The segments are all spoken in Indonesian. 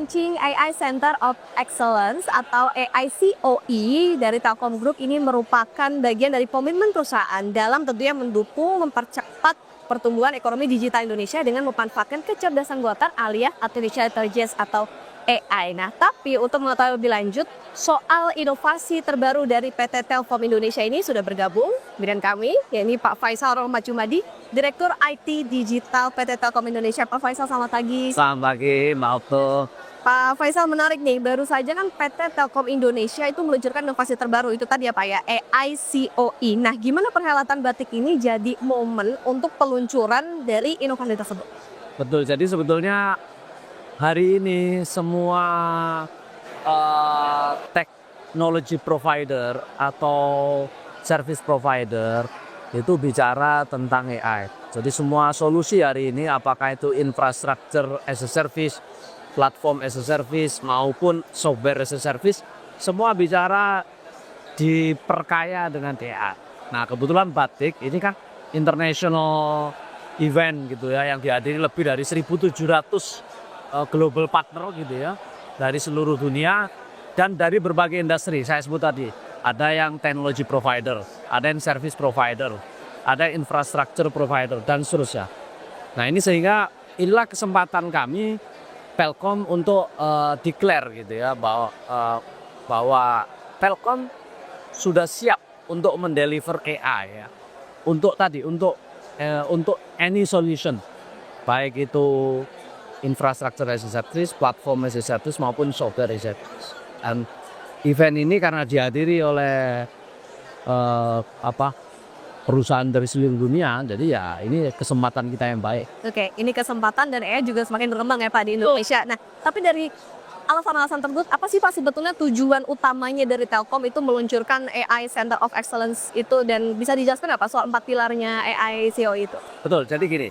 launching AI Center of Excellence atau AICOE dari Telkom Group ini merupakan bagian dari komitmen perusahaan dalam tentunya mendukung mempercepat pertumbuhan ekonomi digital Indonesia dengan memanfaatkan kecerdasan buatan alias Artificial Intelligence atau AI. Nah, tapi untuk mengetahui lebih lanjut soal inovasi terbaru dari PT Telkom Indonesia ini sudah bergabung dengan kami, yakni Pak Faisal Rohmat Jumadi, Direktur IT Digital PT Telkom Indonesia. Pak Faisal, selamat pagi. Selamat pagi, Mbak Okto. Pak Faisal, menarik nih, baru saja kan PT Telkom Indonesia itu meluncurkan inovasi terbaru, itu tadi ya Pak ya, AICOE. Nah, gimana perhelatan batik ini jadi momen untuk peluncuran dari inovasi tersebut? Betul, jadi sebetulnya hari ini semua technology provider atau service provider itu bicara tentang AI. Jadi semua solusi hari ini, apakah itu infrastructure as a service, platform as a service, maupun software as a service, semua bicara diperkaya dengan AI. Nah, kebetulan Batik ini kan international event gitu ya, yang dihadiri lebih dari 1.700 global partner gitu ya, dari seluruh dunia dan dari berbagai industri. Saya sebut tadi, ada yang technology provider, ada yang service provider, ada yang infrastructure provider, dan seterusnya. Nah, ini sehingga inilah kesempatan kami Telkom untuk declare gitu ya, bahwa Telkom sudah siap untuk mendeliver AI ya, untuk any solution, baik itu infrastructure as a service, platform as a service, maupun software as a service. Dan event ini karena dihadiri oleh perusahaan dari seluruh dunia, jadi ya ini kesempatan kita yang baik. Oke, ini kesempatan dan AI juga semakin berkembang ya Pak di Indonesia. Nah, tapi dari alasan-alasan tersebut, apa sih Pak sebetulnya tujuan utamanya dari Telkom itu meluncurkan AI Center of Excellence itu, dan bisa dijelaskan apa soal 4 pilarnya AICOE itu? Betul, jadi gini,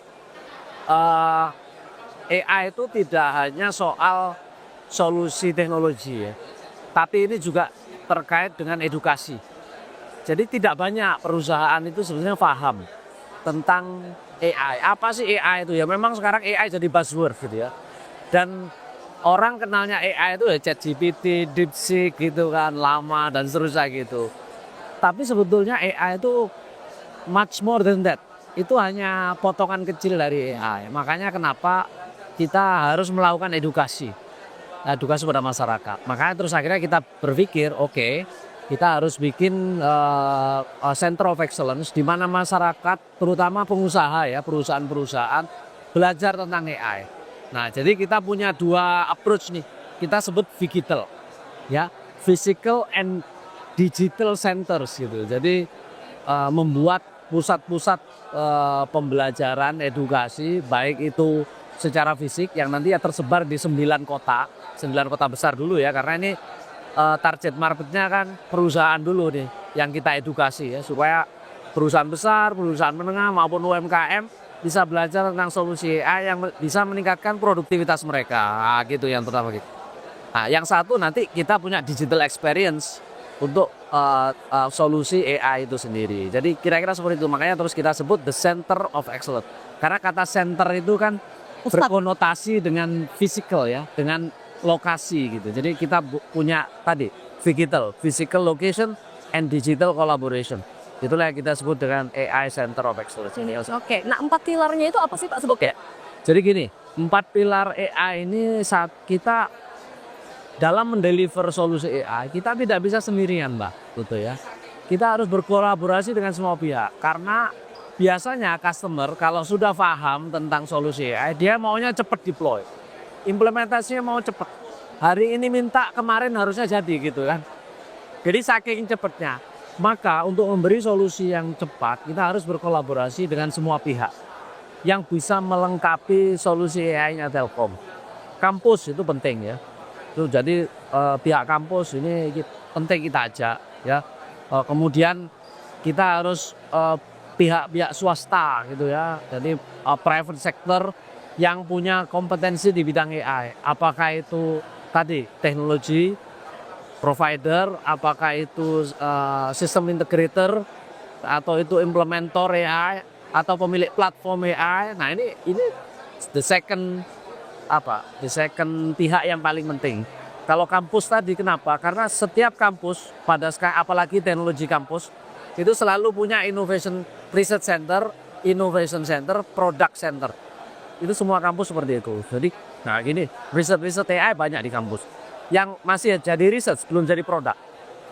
AI itu tidak hanya soal solusi teknologi ya, tapi ini juga terkait dengan edukasi. Jadi tidak banyak perusahaan itu sebenarnya paham tentang AI. Apa sih AI itu ya? Memang sekarang AI jadi buzzword gitu ya. Dan orang kenalnya AI itu ya ChatGPT, DeepSeek gitu kan, lama dan seterusnya gitu. Tapi sebetulnya AI itu much more than that. Itu hanya potongan kecil dari AI. Makanya kenapa kita harus melakukan edukasi pada masyarakat. Makanya terus akhirnya kita berpikir, oke, kita harus bikin Center of Excellence di mana masyarakat, terutama pengusaha ya, perusahaan-perusahaan belajar tentang AI. Nah, jadi kita punya dua approach nih. Kita sebut Phygital, ya, Physical and Digital Centers gitu. Jadi membuat pusat-pusat pembelajaran edukasi, baik itu secara fisik yang nanti ya tersebar di 9 kota besar dulu ya, karena ini target marketnya kan perusahaan dulu nih yang kita edukasi ya, supaya perusahaan besar, perusahaan menengah maupun UMKM bisa belajar tentang solusi AI yang bisa meningkatkan produktivitas mereka. Nah, gitu yang pertama gitu. Nah, yang satu nanti kita punya digital experience untuk solusi AI itu sendiri. Jadi kira-kira seperti itu, makanya terus kita sebut the Center of Excellence. Karena kata center itu kan berkonotasi dengan physical ya, dengan lokasi gitu. Jadi kita punya tadi physical location and digital collaboration. Itulah yang kita sebut dengan AI Center of Excellence. Oke, nah 4 pilarnya itu apa sih Pak sebutnya? Jadi gini, 4 pilar AI ini saat kita dalam mendeliver solusi AI, kita tidak bisa sendirian Mbak, gitu ya. Kita harus berkolaborasi dengan semua pihak, karena biasanya customer kalau sudah paham tentang solusi AI, dia maunya cepat deploy. Implementasinya mau cepat. Hari ini minta, kemarin harusnya jadi gitu kan. Jadi saking cepatnya. Maka untuk memberi solusi yang cepat, kita harus berkolaborasi dengan semua pihak yang bisa melengkapi solusi AI-nya Telkom. Kampus itu penting ya. Jadi pihak kampus ini penting kita ajak ya. Kemudian kita harus pihak-pihak swasta gitu ya. Jadi private sector yang punya kompetensi di bidang AI. Apakah itu tadi teknologi provider, apakah itu sistem integrator, atau itu implementer AI, atau pemilik platform AI. Nah, ini the second di second pihak yang paling penting. Kalau kampus tadi kenapa? Karena setiap kampus apalagi teknologi kampus itu selalu punya innovation research center, innovation center, product center. Itu semua kampus seperti itu. Jadi, nah gini, riset AI banyak di kampus. Yang masih jadi research belum jadi produk.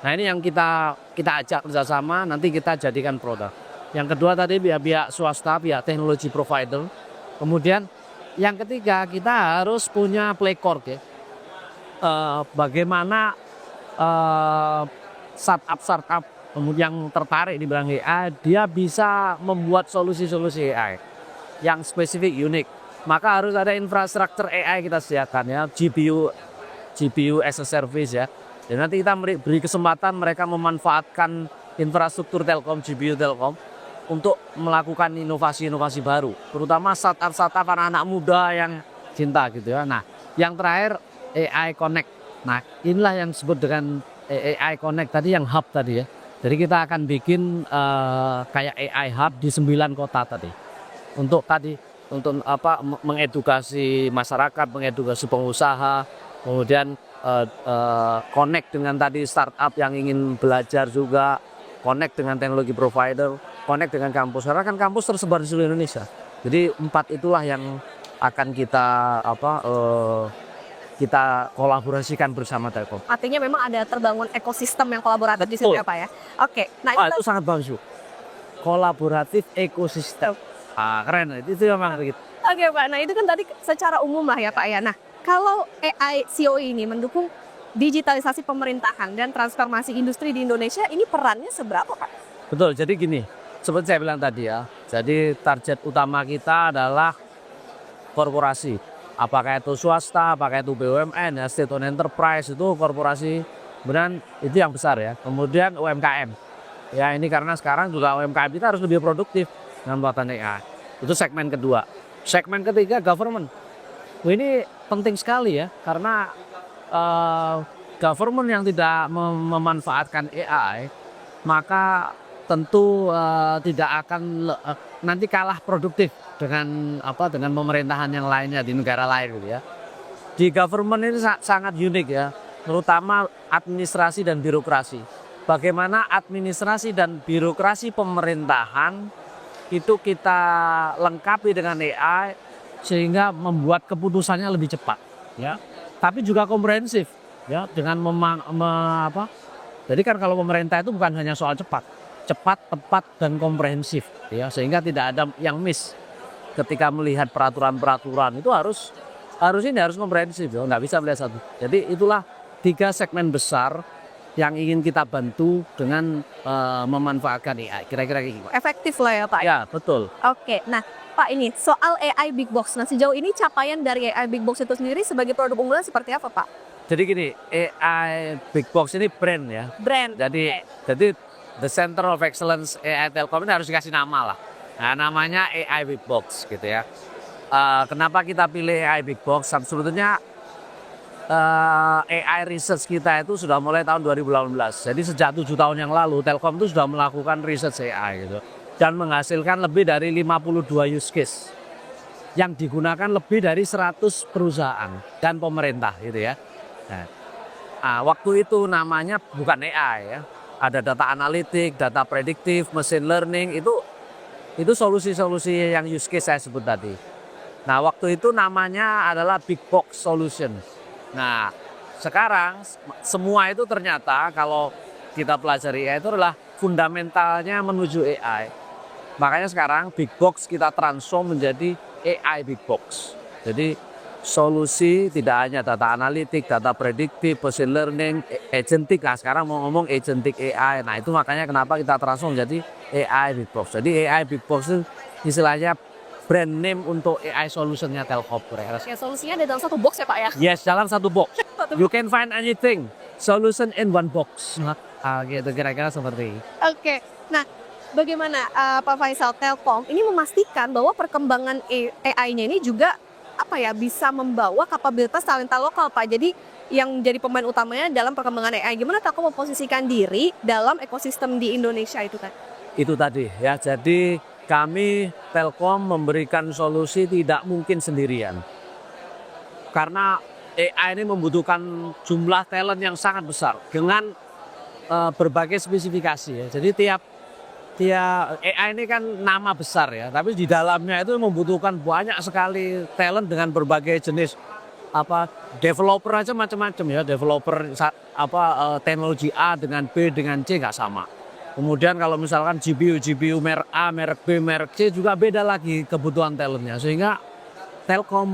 Nah ini yang kita ajak kerjasama, nanti kita jadikan produk. Yang kedua tadi pihak swasta, pihak teknologi provider. Kemudian yang ketiga kita harus punya play court ya. Bagaimana startup yang tertarik di bidang AI, dia bisa membuat solusi-solusi AI yang spesifik unik. Maka harus ada infrastruktur AI kita sediakan ya, GPU as a service ya. Dan nanti kita beri kesempatan mereka memanfaatkan infrastruktur Telkom, GPU Telkom untuk melakukan inovasi-inovasi baru, terutama startup anak-anak muda yang cinta gitu ya. Nah, yang terakhir AI Connect. Nah, inilah yang disebut dengan AI Connect tadi, yang hub tadi ya. Jadi kita akan bikin kayak AI hub di 9 kota tadi. Untuk mengedukasi masyarakat, mengedukasi pengusaha, kemudian connect dengan tadi startup yang ingin belajar juga, connect dengan teknologi provider, connect dengan kampus. Karena kan kampus tersebar di seluruh Indonesia. Jadi 4 itulah yang akan kita kolaborasikan bersama Telkom. Artinya memang ada terbangun ekosistem yang kolaboratif di situ ya Pak ya. Oke, nah itu sangat bagus. Kolaboratif ekosistem. Keren, itu memang begitu. Oke Pak, nah itu kan tadi secara umum lah ya Pak ya. Nah, kalau AI COE ini mendukung digitalisasi pemerintahan dan transformasi industri di Indonesia, ini perannya seberapa Pak? Betul, jadi gini, seperti saya bilang tadi ya, jadi target utama kita adalah korporasi. Apakah itu swasta, apakah itu BUMN, ya, state owned enterprise, itu korporasi, benar itu yang besar ya. Kemudian UMKM, ya ini karena sekarang juga UMKM kita harus lebih produktif dengan buatan AI. Itu segmen kedua. Segmen ketiga government. Ini penting sekali ya, karena government yang tidak memanfaatkan AI, maka tentu tidak akan nanti kalah produktif dengan pemerintahan yang lainnya di negara lain gitu ya. Di government ini sangat unik ya, terutama administrasi dan birokrasi. Bagaimana administrasi dan birokrasi pemerintahan itu kita lengkapi dengan AI sehingga membuat keputusannya lebih cepat ya. Tapi juga komprehensif ya, dengan jadi kan kalau pemerintah itu bukan hanya soal cepat, tepat dan komprehensif ya, sehingga tidak ada yang miss ketika melihat peraturan-peraturan. Itu harus komprehensif ya, nggak bisa melihat satu. Jadi itulah 3 segmen besar yang ingin kita bantu dengan memanfaatkan AI. Kira-kira gitu. Efektif lah ya Pak. Ya, betul. Oke, nah Pak, ini soal AI Big Box. Nah, sejauh ini capaian dari AI Big Box itu sendiri sebagai produk unggulan seperti apa Pak? Jadi gini, AI Big Box ini brand ya. Brand. Jadi The Center of Excellence AI Telkom ini harus dikasih nama lah. Nah, namanya AI Big Box gitu ya. Kenapa kita pilih AI Big Box? Sebetulnya AI research kita itu sudah mulai tahun 2018. Jadi sejak 7 tahun yang lalu Telkom itu sudah melakukan research AI gitu. Dan menghasilkan lebih dari 52 use case. Yang digunakan lebih dari 100 perusahaan dan pemerintah gitu ya. Nah, waktu itu namanya bukan AI ya. Ada data analitik, data prediktif, machine learning, itu solusi-solusi yang use case saya sebut tadi. Nah, waktu itu namanya adalah Big Box Solution. Nah, sekarang semua itu ternyata kalau kita pelajari AI itu adalah fundamentalnya menuju AI. Makanya sekarang Big Box kita transform menjadi AI Big Box. Jadi solusi tidak hanya data analitik, data prediktif, machine learning, agentic. Nah, sekarang mau ngomong agentic AI. Nah, itu makanya kenapa kita transform menjadi AI Big Box. Jadi AI Big Box itu istilahnya brand name untuk AI solutionnya Telkom. Ya, solusinya ada dalam satu box ya Pak ya? Yes, dalam satu box. You can find anything. Solution in one box. Gitu kira-kira seperti. Oke, nah bagaimana Pak Faisal, Telkom ini memastikan bahwa perkembangan AI-nya ini juga bisa membawa kapabilitas talenta lokal Pak. Jadi yang jadi pemain utamanya dalam perkembangan AI. Gimana Telkom memposisikan diri dalam ekosistem di Indonesia itu kan? Itu tadi ya. Jadi kami Telkom memberikan solusi tidak mungkin sendirian. karena AI ini membutuhkan jumlah talent yang sangat besar dengan berbagai spesifikasi ya. Jadi tiap AI ini kan nama besar ya, tapi di dalamnya itu membutuhkan banyak sekali talent dengan berbagai jenis developer aja macam-macam ya. Developer teknologi A dengan B dengan C nggak sama. Kemudian kalau misalkan GPU merek A, merek B, merek C juga beda lagi kebutuhan talentnya, sehingga Telkom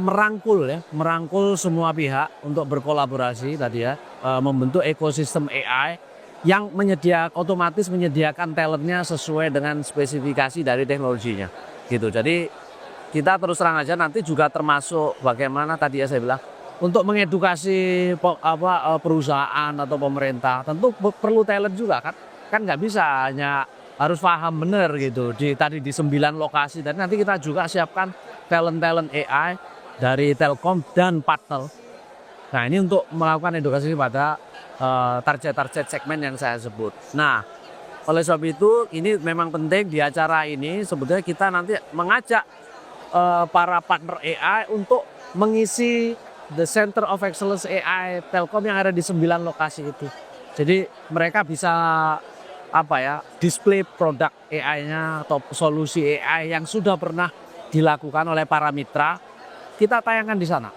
merangkul semua pihak untuk berkolaborasi tadi ya, membentuk ekosistem AI yang otomatis menyediakan talentnya sesuai dengan spesifikasi dari teknologinya gitu. Jadi kita terus terang aja nanti juga termasuk bagaimana tadi ya saya bilang untuk mengedukasi perusahaan atau pemerintah, tentu perlu talent juga kan nggak bisa hanya harus paham benar gitu di 9 lokasi, dan nanti kita juga siapkan talent AI dari Telkom dan partner. Nah ini untuk melakukan edukasi pada target segmen yang saya sebut. Nah, oleh sebab itu ini memang penting di acara ini sebetulnya kita nanti mengajak para partner AI untuk mengisi The Center of Excellence AI Telkom yang ada di 9 lokasi itu. Jadi mereka bisa display produk AI-nya atau solusi AI yang sudah pernah dilakukan oleh para mitra, kita tayangkan di sana.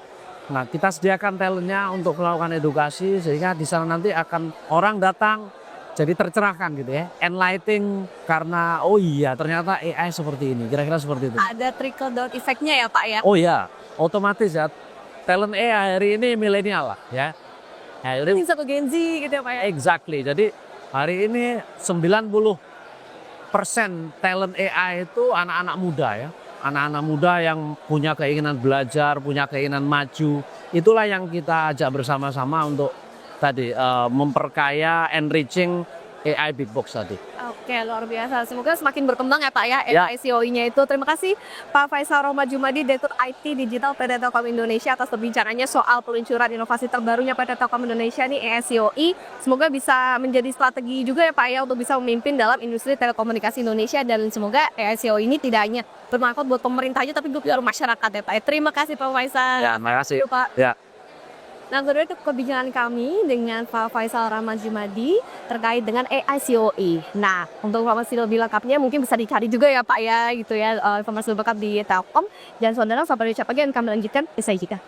Nah, kita sediakan talentnya untuk melakukan edukasi sehingga di sana nanti akan orang datang jadi tercerahkan gitu ya, enlightening karena oh iya ternyata AI seperti ini, kira-kira seperti itu. Ada trickle down effect-nya ya Pak ya? Oh ya, otomatis ya, talent AI hari ini milenial lah ya. Ini satu Gen Z gitu ya Pak ya? Exactly, jadi hari ini 90% talent AI itu anak-anak muda ya. Anak-anak muda yang punya keinginan belajar, punya keinginan maju. Itulah yang kita ajak bersama-sama untuk tadi memperkaya, enriching AI Big Box tadi. Oke, luar biasa. Semoga semakin berkembang ya Pak ya, Ya. ICOI-nya itu. Terima kasih Pak Faisal Rohmat Jumadi, Direktur IT Digital PT Telkom Indonesia atas perbincangannya soal peluncuran inovasi terbarunya PT Telkom Indonesia nih ICOI. Semoga bisa menjadi strategi juga ya Pak ya untuk bisa memimpin dalam industri telekomunikasi Indonesia, dan semoga ICOI ini tidak hanya bermanfaat buat pemerintah aja tapi juga masyarakat ya Pak ya. Terima kasih Pak Faisal. Ya, terima kasih. Yuk, Pak. Ya. Nah, kedua itu kebijakan kami dengan Pak Faisal Rohmat Jumadi terkait dengan AICOE. Nah, untuk informasi lebih lengkapnya mungkin bisa dicari juga ya Pak ya, gitu ya, informasi lebih lengkap di Telkom. Dan saudara, sampai jumpa lagi, kami lanjutkan usai jeda.